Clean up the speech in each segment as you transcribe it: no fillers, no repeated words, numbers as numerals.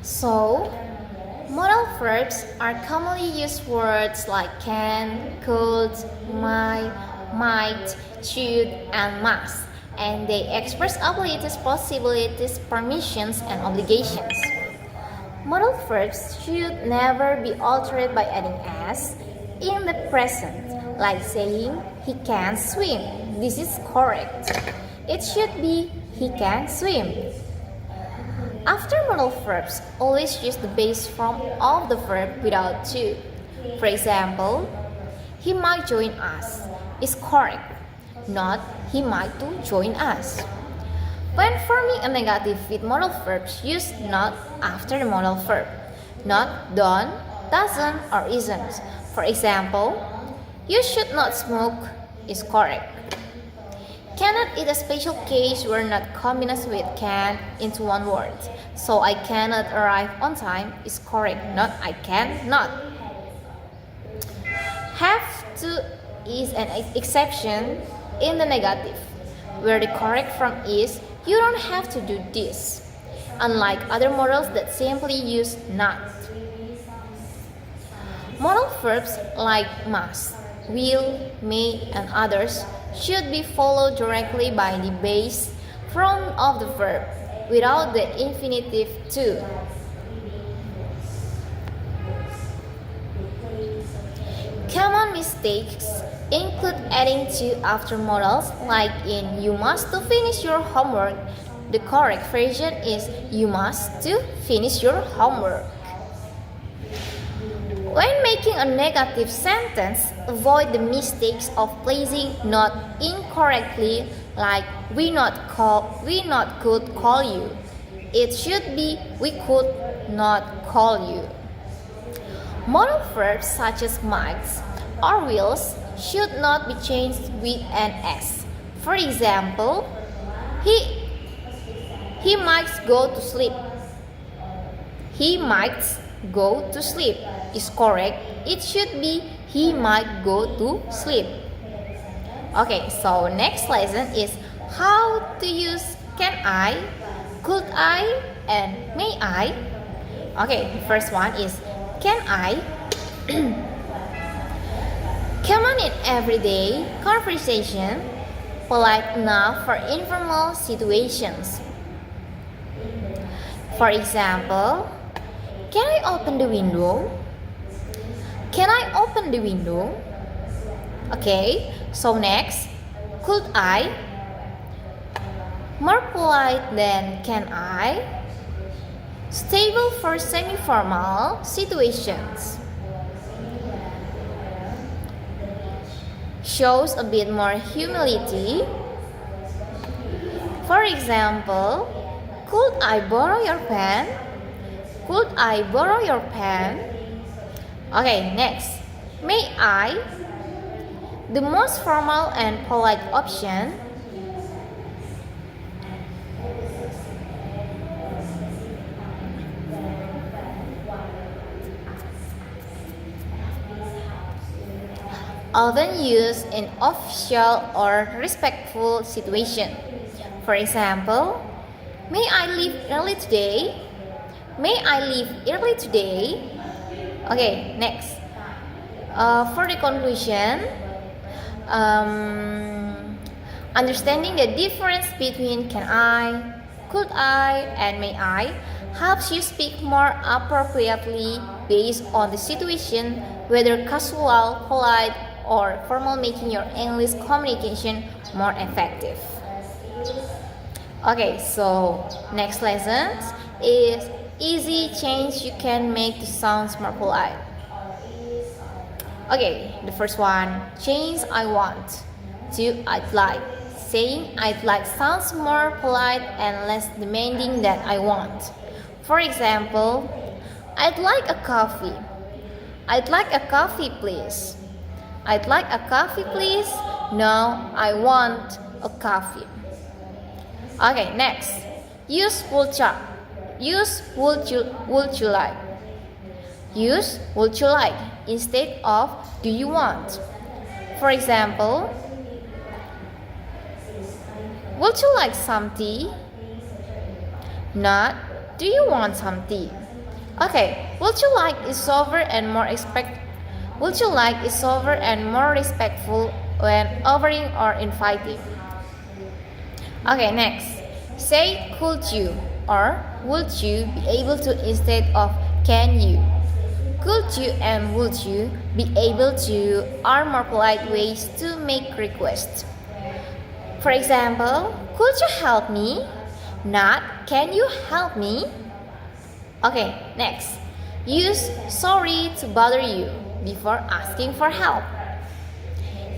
So, modal verbs are commonly used words like can, could, might, should, and must, and they express abilities, possibilities, permissions, and obligations. Modal verbs should never be altered by adding s in the present, like saying he can swim. This is correct. It should be he can swim. After modal verbs, always use the base form of the verb without to. For example, he might join us is correct, not he might to join us. When forming a negative with modal verbs, use not after the modal verb. Not, don't, doesn't, or isn't. For example, you should not smoke is correct. Cannot is a special case where not combines with can into one word. So I cannot arrive on time is correct, not I can not. Have to is an exception in the negative, where the correct form is you don't have to do this, unlike other modals that simply use not. Modal verbs like must, will, may, and others should be followed directly by the base form of the verb without the infinitive to. Common mistakes include adding to after modals, like in you must to finish your homework. The correct version is you must to finish your homework. When making a negative sentence, avoid the mistakes of placing not incorrectly, like we not could call you. It should be we could not call you. Modal verbs such as might or wills should not be changed with an s. For example, he might go to sleep. He might go to sleep is correct. It should be he might go to sleep. Okay, so next lesson is how to use can I, could I, and may I. Okay, the first one is can I. Common in everyday conversation, polite enough for informal situations. For example, can I open the window? Can I open the window? Okay, so next, could I? More polite than can I? Stable for semi-formal situations. Shows a bit more humility. For example, could I borrow your pen? Could I borrow your pen? Okay, next. May I? The most formal and polite option. Often used in official or respectful situation. For example, may I leave early today? May I leave early today? Okay, next. For the conclusion, understanding the difference between can I, could I, and may I helps you speak more appropriately based on the situation, whether casual, polite, or formal, making your English communication more effective. Okay, so next lesson is easy change you can make to sound more polite. Okay, the first one, change I want to I'd like. Saying I'd like sounds more polite and less demanding than I want. For example, I'd like a coffee. I'd like a coffee, please. I'd like a coffee, please. No, I want a coffee. Okay, next. Use would you. Use would you like. Use would you like instead of do you want. For example, would you like some tea? Not do you want some tea. Okay, would you like is sober and more would you like is sober and more respectful when offering or inviting? Okay, next. Say could you or would you be able to instead of can you. Could you and would you be able to are more polite ways to make requests. For example, could you help me? Not can you help me? Okay, next. Use sorry to bother you before asking for help.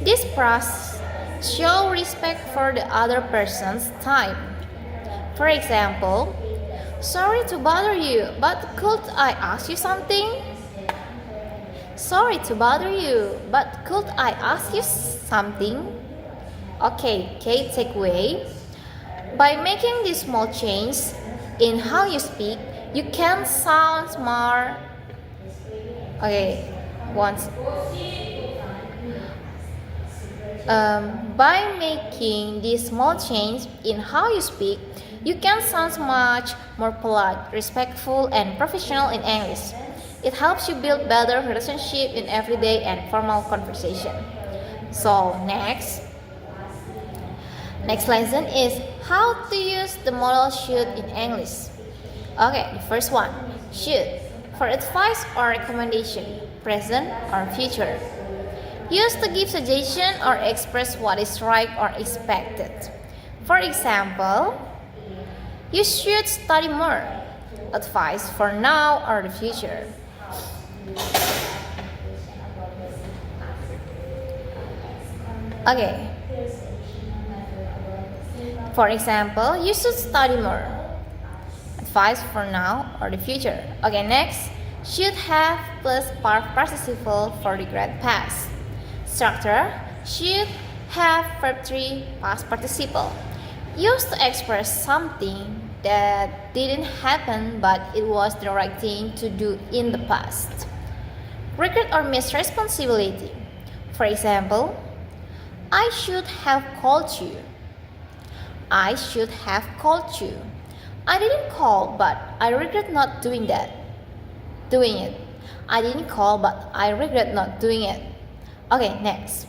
This process shows respect for the other person's time. For example, sorry to bother you, but could I ask you something? Sorry to bother you, but could I ask you something? Okay, key takeaway. By making this small change in how you speak, you can sound more. Okay, once. By making this small change in how you speak, you can sound much more polite, respectful, and professional in English. It helps you build better relationship in everyday and formal conversation. So next lesson is how to use the modal should in English. Okay, the first one, should, for advice or recommendation, present or future. Used to give suggestion or express what is right or expected. For example, you should study more. Advice for now or the future. Okay. For example, you should study more. Advice for now or the future. Okay, next. Should have plus past participle for the great past. Structure. Should have verb 3 past participle. Used to express something that didn't happen but it was the right thing to do in the past. Regret or miss responsibility. For example, I should have called you. I should have called you. I didn't call, but I regret not doing it. I didn't call, but I regret not doing it. Okay, next.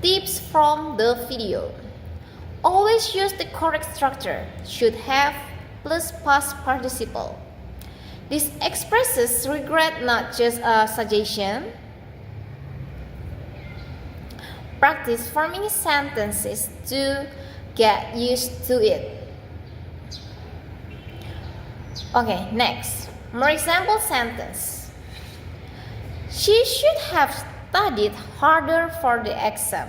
Tips from the video. Always use the correct structure. Should have plus past participle. This expresses regret, not just a suggestion. Practice forming sentences to get used to it. Okay, next. More example sentence. She should have studied harder for the exam.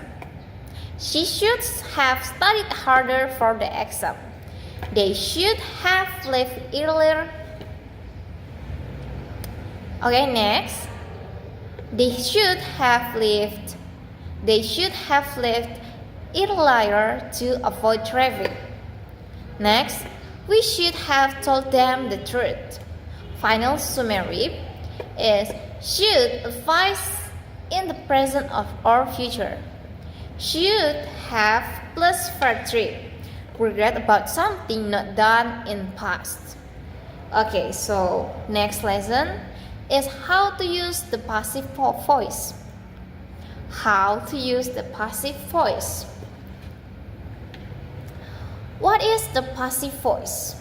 She should have studied harder for the exam. They should have left earlier. Okay, next. They should have left earlier to avoid traffic. Next, we should have told them the truth. Final summary is should advise in the present of or future. Should have plus verb 3. Regret about something not done in past. Okay, so next lesson is how to use the passive voice. How to use the passive voice. What is the passive voice?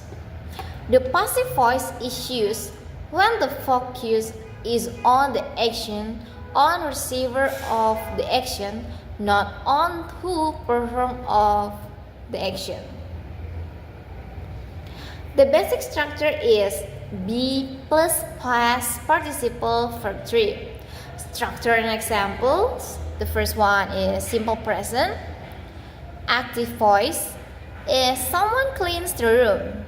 The passive voice is used when the focus is on the action, on receiver of the action, not on who perform of the action. The basic structure is be plus past participle verb 3. Structure and examples. The first one is simple present. Active voice is someone cleans the room.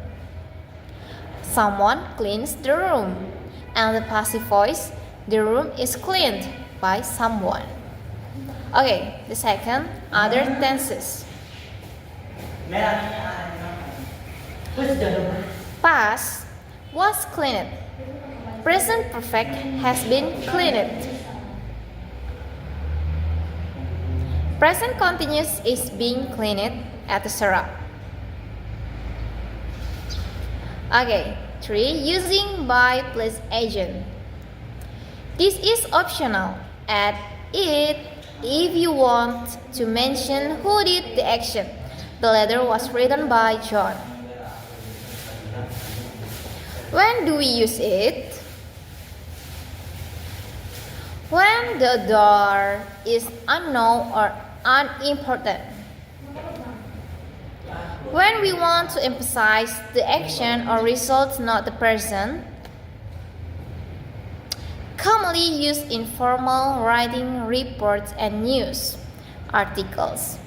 Someone cleans the room. And the passive voice, the room is cleaned by someone. Okay, the second, other tenses. Past was cleaned. Present perfect has been cleaned. Present continuous is being cleaned, etc. Okay, 3. Using by plus agent. This is optional. Add it if you want to mention who did the action. The letter was written by John. When do we use it? When the door is unknown or unimportant. When we want to emphasize the action or result, not the person. Commonly used in formal writing, reports, and news articles.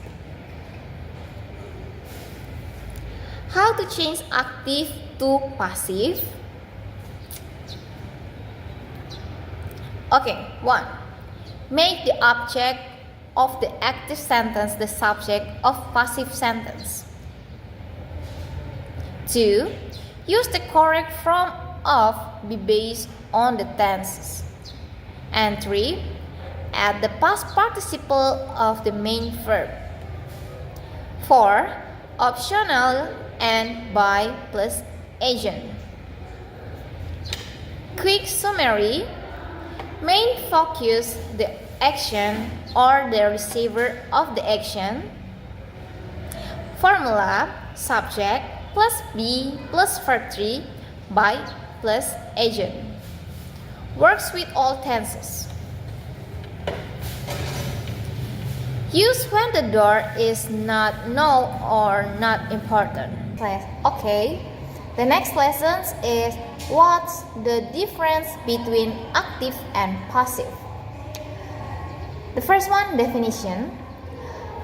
How to change active to passive? Okay, 1. Make the object of the active sentence the subject of passive sentence. 2. Use the correct form of be based on the tenses. And 3. Add the past participle of the main verb. 4. Optional and by plus agent. Quick summary. Main focus the action or the receiver of the action. Formula subject plus be plus verb 3 by plus agent. Works with all tenses. Use when the door is not known or not important. Okay, the next lesson is what's the difference between active and passive. The first one, definition.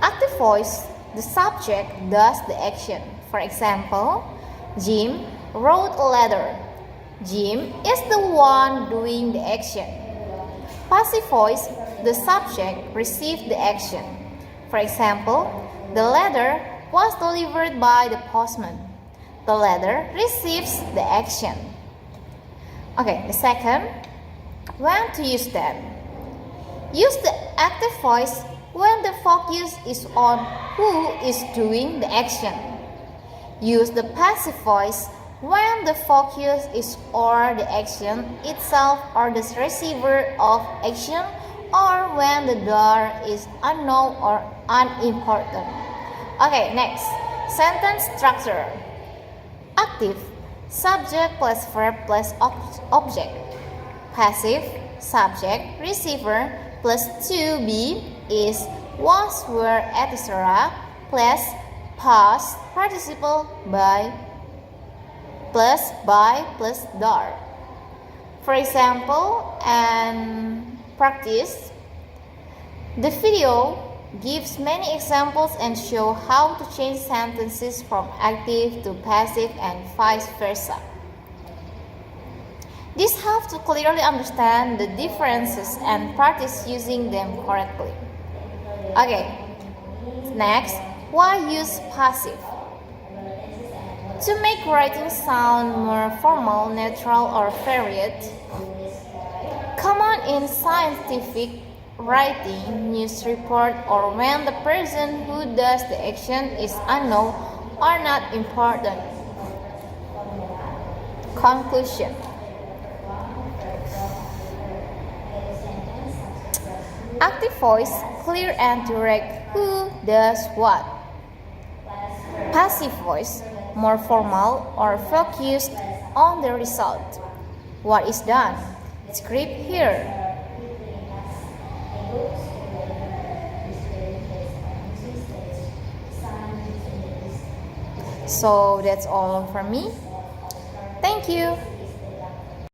Active voice, the subject does the action. For example, Jim wrote a letter. Jim is the one doing the action. Passive voice, the subject received the action. For example, the letter was delivered by the postman. The letter receives the action. Okay, the second, when to use them. Use the active voice when the focus is on who is doing the action. Use the passive voice when the focus is on the action itself or the receiver of action, or when the door is unknown or unimportant. Okay, next, sentence structure. Active, subject plus verb plus object. Passive, subject, receiver plus to be is was, were, etc. plus past participle by plus door. For example, and practice, the video gives many examples and show how to change sentences from active to passive and vice versa. This helps to clearly understand the differences and practice using them correctly. Okay, next, why use passive? To make writing sound more formal, natural, or varied. Common in scientific writing, news report, or when the person who does the action is unknown or not important. Conclusion. Active voice, clear and direct, who does what. Passive voice, more formal or focused on the result. What is done? Script here. So that's all from me. Thank you.